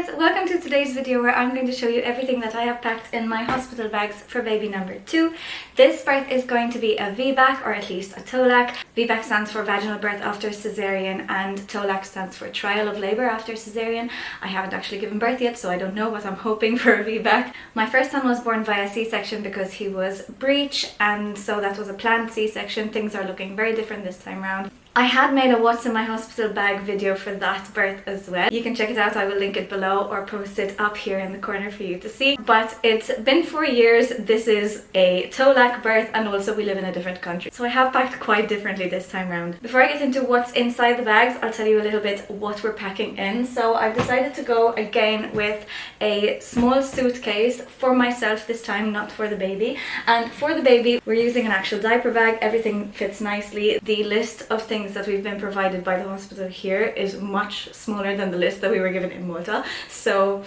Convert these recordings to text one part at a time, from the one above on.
guys, welcome to today's video where I'm going to show you everything that I have packed in my hospital bags for baby number 2. This birth is going to be a VBAC, or at least a TOLAC. VBAC stands for vaginal birth after cesarean and TOLAC stands for trial of labour after cesarean. I haven't actually given birth yet, so I don't know, but I'm hoping for a VBAC. My first son was born via C-section because he was breech, and so that was a planned C-section. Things are looking very different this time around. I had made a what's in my hospital bag video for that birth as well. You can check it out, I will link it below or post it up here in the corner for you to see. But it's been 4 years, this is a TOLAC birth, and also we live in a different country. So I have packed quite differently this time around. Before I get into what's inside the bags, I'll tell you a little bit what we're packing in. So I've decided to go again with a small suitcase for myself this time, not for the baby. And for the baby, we're using an actual diaper bag. Everything fits nicely. The list of things that we've been provided by the hospital here is much smaller than the list that we were given in Malta, so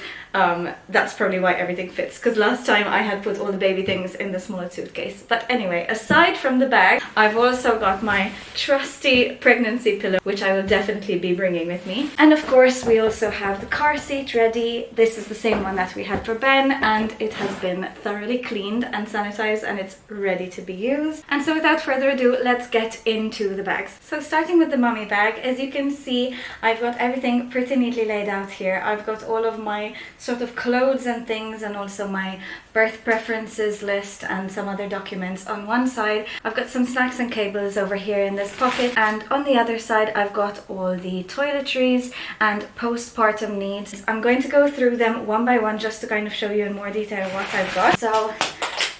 that's probably why everything fits, because last time I had put all the baby things in the small suitcase. But anyway, aside from the bag, I've also got my trusty pregnancy pillow, which I will definitely be bringing with me. And of course we also have the car seat ready. This is the same one that we had for Ben, and it has been thoroughly cleaned and sanitized and it's ready to be used. And so without further ado, let's get into the bags. So starting with the mummy bag, as you can see, I've got everything pretty neatly laid out here. I've got all of my sort of clothes and things, and also my birth preferences list and some other documents on one side. I've got some snacks and cables over here in this pocket, and on the other side I've got all the toiletries and postpartum needs. I'm going to go through them one by one just to kind of show you in more detail what I've got. So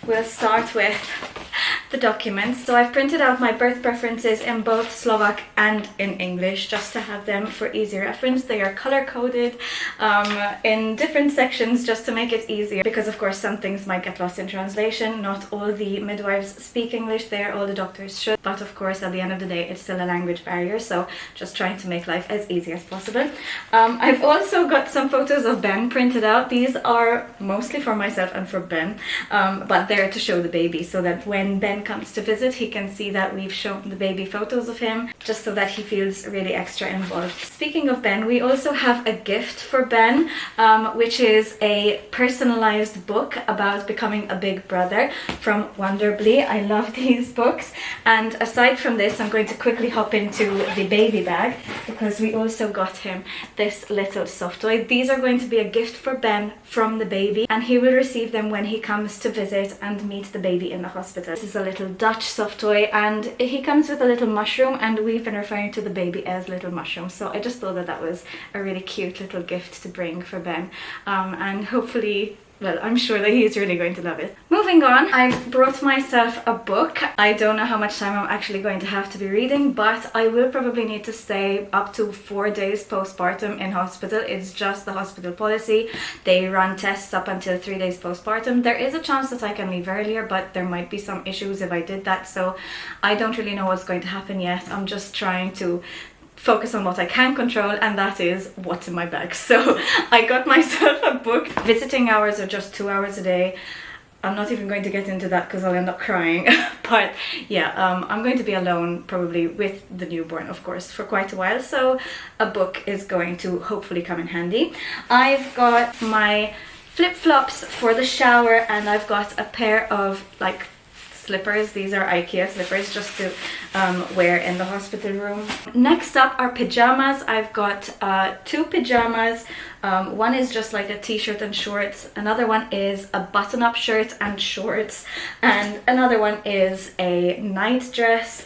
we'll start with the documents. So I've printed out my birth preferences in both Slovak and in English just to have them for easy reference. They are color coded in different sections just to make it easier, because of course some things might get lost in translation. Not all the midwives speak English there, all the doctors should, but of course at the end of the day it's still a language barrier, so just trying to make life as easy as possible. I've also got some photos of Ben printed out. These are mostly for myself and for Ben, but they're to show the baby so that when Ben comes to visit he can see that we've shown the baby photos of him, just so that he feels really extra involved. Speaking of Ben, we also have a gift for Ben, which is a personalized book about becoming a big brother from Wonderbly. I love these books. And aside from this, I'm going to quickly hop into the baby bag, because we also got him this little soft toy. These are going to be a gift for Ben from the baby, and he will receive them when he comes to visit and meet the baby in the hospital. This is a little Dutch soft toy, and he comes with a little mushroom, and we've been referring to the baby as Little Mushroom, so I just thought that that was a really cute little gift to bring for Ben, and hopefully, well, I'm sure that he's really going to love it. Moving on, I've brought myself a book. I don't know how much time I'm actually going to have to be reading, but I will probably need to stay up to 4 days postpartum in hospital. It's just the hospital policy. They run tests up until 3 days postpartum. There is a chance that I can leave earlier, but there might be some issues if I did that, so I don't really know what's going to happen yet. I'm just trying to focus on what I can control, and that is what's in my bag. So I got myself a book. Visiting hours are just 2 hours a day. I'm not even going to get into that because I'll end up crying. But yeah, I'm going to be alone probably with the newborn, of course, for quite a while, so a book is going to hopefully come in handy. I've got my flip-flops for the shower, and I've got a pair of like slippers. These are IKEA slippers just to wear in the hospital room. Next up are pajamas. I've got 2 pajamas. One is just like a t-shirt and shorts, another one is a button-up shirt and shorts, and another one is a night dress,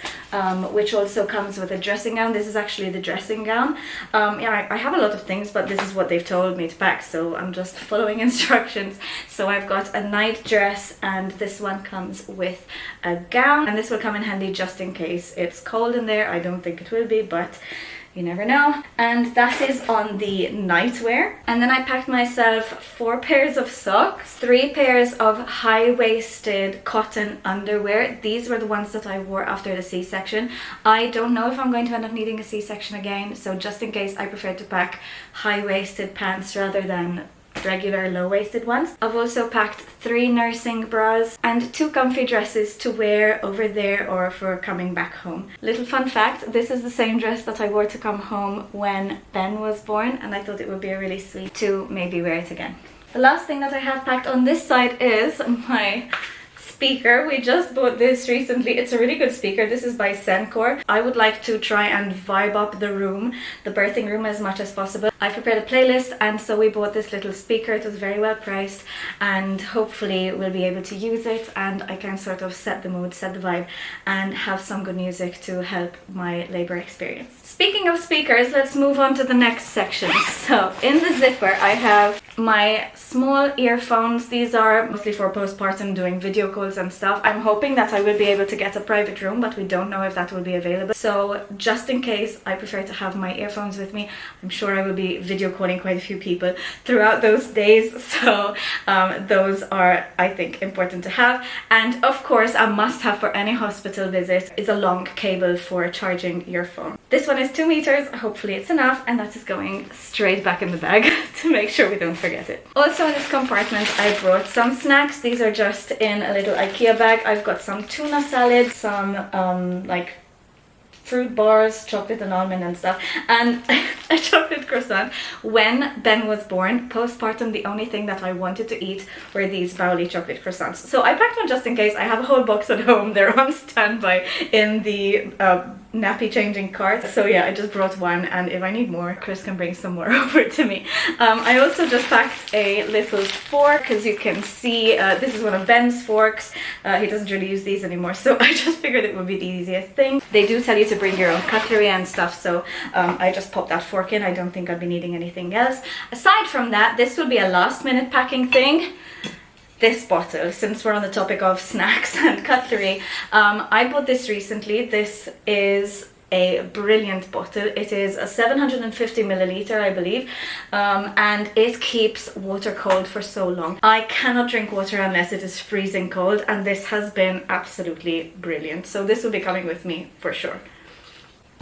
which also comes with a dressing gown. This is actually the dressing gown. Yeah, I have a lot of things, but this is what they've told me to pack, so I'm just following instructions. So I've got a night dress, and this one comes with a gown, and this will come in handy just in case it's cold in there. I don't think it will be, but you never know. And that is on the nightwear. And then I packed myself 4 pairs of socks, 3 pairs of high-waisted cotton underwear. These were the ones that I wore after the C-section. I don't know if I'm going to end up needing a C-section again, so just in case, I prefer to pack high-waisted pants rather than regular low-waisted ones. I've also packed 3 nursing bras and 2 comfy dresses to wear over there or for coming back home. Little fun fact, this is the same dress that I wore to come home when Ben was born, and I thought it would be really sweet to maybe wear it again. The last thing that I have packed on this side is my speaker. We just bought this recently. It's a really good speaker. This is by Sencor. I would like to try and vibe up the room, the birthing room, as much as possible. I prepared a playlist, and so we bought this little speaker. It was very well priced, and hopefully we'll be able to use it and I can sort of set the mood, set the vibe, and have some good music to help my labor experience. Speaking of speakers, let's move on to the next section. So in the zipper I have my small earphones. These are mostly for postpartum, doing video calls and stuff. I'm hoping that I will be able to get a private room, but we don't know if that will be available. So just in case, I prefer to have my earphones with me. I'm sure I will be video calling quite a few people throughout those days. So those are, I think, important to have. And of course, a must-have for any hospital visit is a long cable for charging your phone. This one is 2 meters. Hopefully it's enough, and that is going straight back in the bag to make sure we don't forget it. Also in this compartment I brought some snacks. These are just in a little IKEA bag. I've got some tuna salad, some like fruit bars, chocolate and almond and stuff, and a chocolate croissant. When Ben was born, postpartum, the only thing that I wanted to eat were these Bowley chocolate croissants. So I packed one just in case. I have a whole box at home. They're on standby in the nappy changing cart. So yeah, I just brought one, and if I need more, Chris can bring some more over to me. I also just packed a little fork. As you can see, this is one of Ben's forks. He doesn't really use these anymore, so I just figured it would be the easiest thing. They do tell you to bring your own cutlery and stuff, so I just popped that fork in. I don't think I'll be needing anything else. Aside from that, this will be a last minute packing thing. This bottle, since we're on the topic of snacks and cutlery, I bought this recently. This is a brilliant bottle. It is a 750 milliliter, I believe, and it keeps water cold for so long. I cannot drink water unless it is freezing cold, and this has been absolutely brilliant. So this will be coming with me for sure.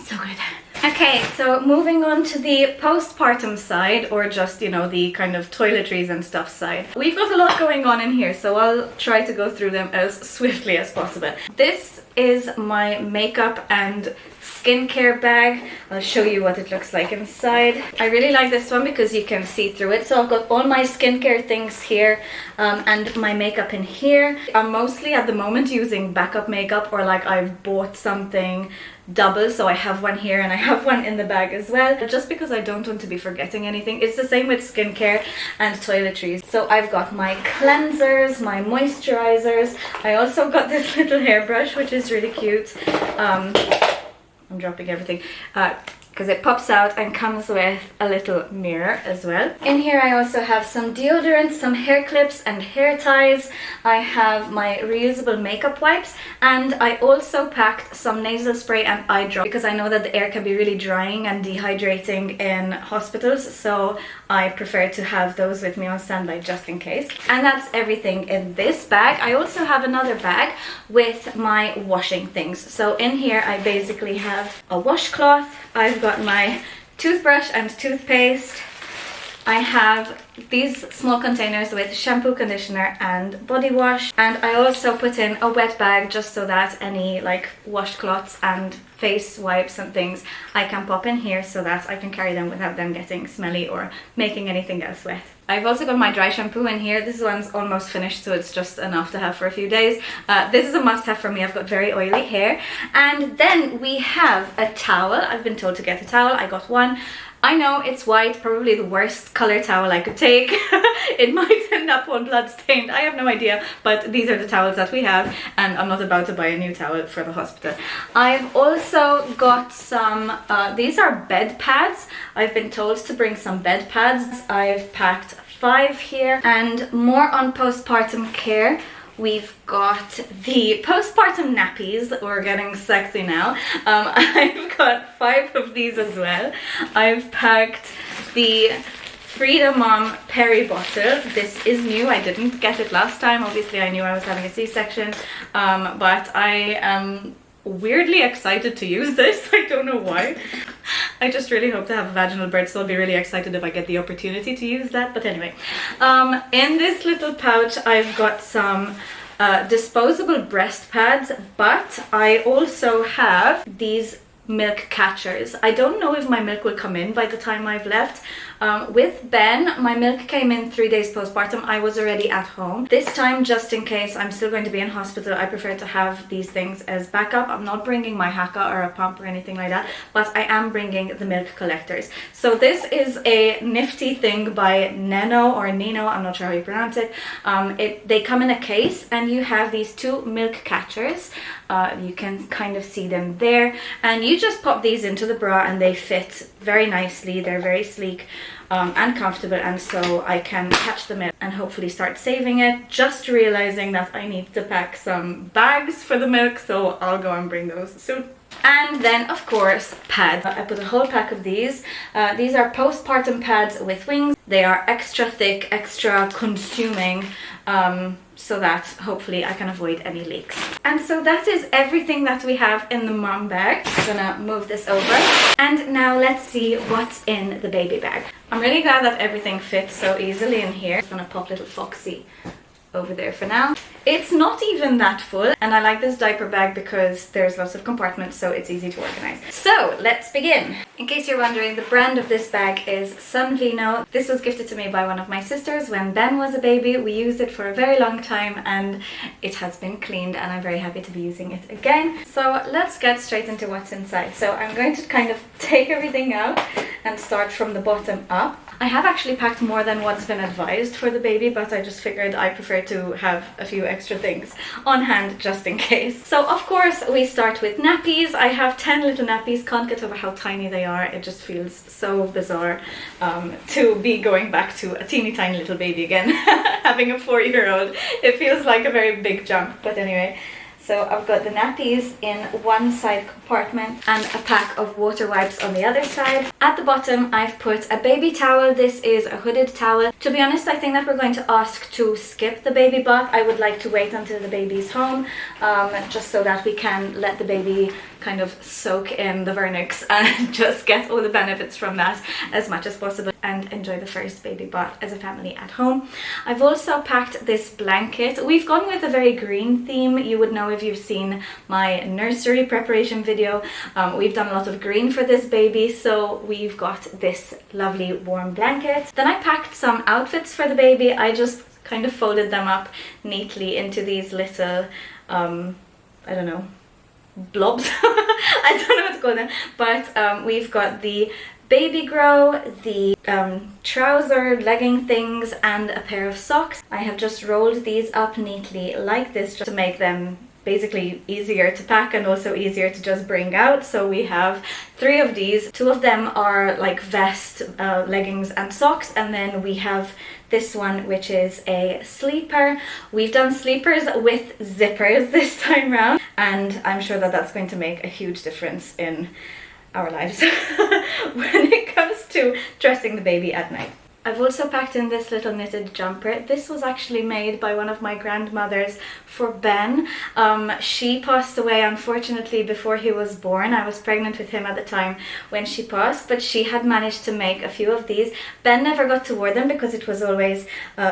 So good. Okay, so moving on to the postpartum side, or just, you know, the kind of toiletries and stuff side. We've got a lot going on in here, so I'll try to go through them as swiftly as possible. This is my makeup and skincare bag. I'll show you what it looks like inside. I really like this one because you can see through it. So I've got all my skincare things here, and my makeup in here. I'm mostly at the moment using backup makeup, or like I've bought something double, so I have one here and I have one in the bag as well, just because I don't want to be forgetting anything. It's the same with skincare and toiletries. So I've got my cleansers, my moisturizers. I also got this little hairbrush, which is really cute. I'm dropping everything because it pops out and comes with a little mirror as well. In here I also have some deodorant, some hair clips and hair ties. I have my reusable makeup wipes, and I also packed some nasal spray and eye drop because I know that the air can be really drying and dehydrating in hospitals, so I prefer to have those with me on standby just in case. And that's everything in this bag. I also have another bag with my washing things. So in here I basically have a washcloth, I've got my toothbrush and toothpaste, I have these small containers with shampoo, conditioner and body wash, and I also put in a wet bag just so that any like washcloths and face wipes and things I can pop in here so that I can carry them without them getting smelly or making anything else wet. I've also got my dry shampoo in here. This one's almost finished, so it's just enough to have for a few days. This is a must-have for me. I've got very oily hair. And then we have a towel. I've been told to get a towel. I got one. I know it's white, probably the worst color towel I could take. It might end up all blood-stained, I have no idea, but these are the towels that we have, and I'm not about to buy a new towel for the hospital. I've also got some, these are bed pads. I've been told to bring some bed pads. I've packed 5 here, and more on postpartum care. We've got the postpartum nappies. We're getting sexy now. I've got 5 of these as well. I've packed the Frida Mom Peri bottle. This is new. I didn't get it last time. Obviously, I knew I was having a C-section, but I am weirdly excited to use this. I don't know why. I just really hope to have a vaginal birth, so I'll be really excited if I get the opportunity to use that. But anyway, in this little pouch I've got some disposable breast pads, but I also have these milk catchers. I don't know if my milk will come in by the time I've left. With Ben, my milk came in 3 days postpartum. I was already at home. This time, just in case I'm still going to be in hospital, I prefer to have these things as backup. I'm not bringing my haka or a pump or anything like that, but I am bringing the milk collectors. So this is a nifty thing by Neno or Nino, I'm not sure how you pronounce it. They come in a case, and you have these 2 milk catchers. You can kind of see them there, and you just pop these into the bra and they fit very nicely. They're very sleek and comfortable, and so I can catch the milk and hopefully start saving it. Just realizing that I need to pack some bags for the milk, so I'll go and bring those soon. And then, of course, pads. I put a whole pack of these. These are postpartum pads with wings. They are extra thick, extra consuming, so that hopefully I can avoid any leaks. And so that is everything that we have in the mom bag. I'm gonna move this over. And now let's see what's in the baby bag. I'm really glad that everything fits so easily in here. I'm gonna pop little Foxy over there for now. It's not even that full, and I like this diaper bag because there's lots of compartments, so it's easy to organize. So let's begin. In case you're wondering, the brand of this bag is Sunvino. This was gifted to me by one of my sisters when Ben was a baby. We used it for a very long time and it has been cleaned, and I'm very happy to be using it again. So let's get straight into what's inside. So I'm going to kind of take everything out and start from the bottom up. I have actually packed more than what's been advised for the baby, but I just figured I prefer to have a few extra things on hand just in case. So of course we start with nappies. I have 10 little nappies. Can't get over how tiny they are. It just feels so bizarre to be going back to a teeny tiny little baby again. Having a 4-year-old, it feels like a very big jump, but anyway. So I've got the nappies in one side compartment and a pack of water wipes on the other side. At the bottom I've put a baby towel. This is a hooded towel. To be honest, I think that we're going to ask to skip the baby bath. I would like to wait until the baby's home, just so that we can let the baby kind of soak in the vernix and just get all the benefits from that as much as possible and enjoy the first baby bath as a family at home. I've also packed this blanket. We've gone with a very green theme. You would know if you've seen my nursery preparation video. We've done a lot of green for this baby, so we've got this lovely warm blanket. Then I packed some outfits for the baby. I just kind of folded them up neatly into these little, I don't know, blobs. I don't know what to call them, but we've got the baby grow, the trouser legging things, and a pair of socks. I have just rolled these up neatly like this just to make them basically easier to pack and also easier to just bring out. So we have 3 of these. 2 of them are like vest, leggings and socks, and then we have this one which is a sleeper. We've done sleepers with zippers this time round, and I'm sure that that's going to make a huge difference in our lives when it comes to dressing the baby at night. I've also packed in this little knitted jumper. This was actually made by one of my grandmothers for Ben. She passed away unfortunately before he was born. I was pregnant with him at the time when she passed, but she had managed to make a few of these. Ben never got to wear them because it was always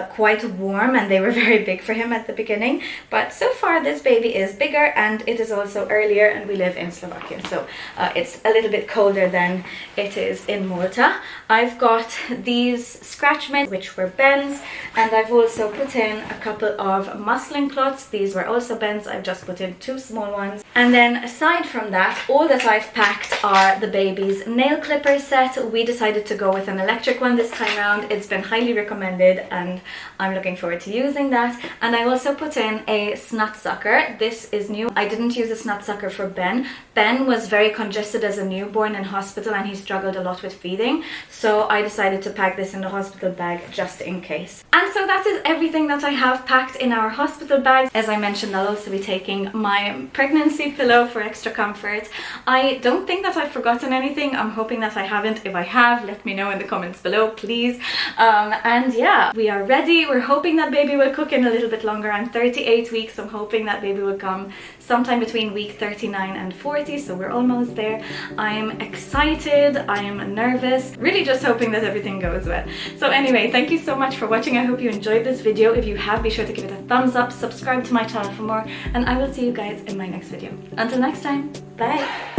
quite warm and they were very big for him at the beginning. But so far this baby is bigger and it is also earlier, and we live in Slovakia, so it's a little bit colder than it is in Malta. I've got these scratch mitts which were Ben's, and I've also put in a couple of muslin cloths. These were also Ben's. I've just put in 2 small ones. And then aside from that, all that I've packed are the baby's nail clipper set. We decided to go with an electric one this time around. It's been highly recommended and I'm looking forward to using that. And I also put in a snot sucker. This is new. I didn't use a snot sucker for Ben. Ben was very congested as a newborn in hospital and he struggled a lot with feeding, so I decided to pack this in the hospital bag just in case. And so that is everything that I have packed in our hospital bags. As I mentioned, I'll also be taking my pregnancy pillow for extra comfort. I don't think that I've forgotten anything. I'm hoping that I haven't. If I have, let me know in the comments below, please. And yeah, we are ready. We're hoping that baby will cook in a little bit longer. I'm 38 weeks. I'm hoping that baby will come sometime between week 39 and 40, so we're almost there. I'm excited, I am nervous, really just hoping that everything goes well. So anyway, thank you so much for watching. I hope you enjoyed this video. If you have, be sure to give it a thumbs up, subscribe to my channel for more, and I will see you guys in my next video. Until next time, bye!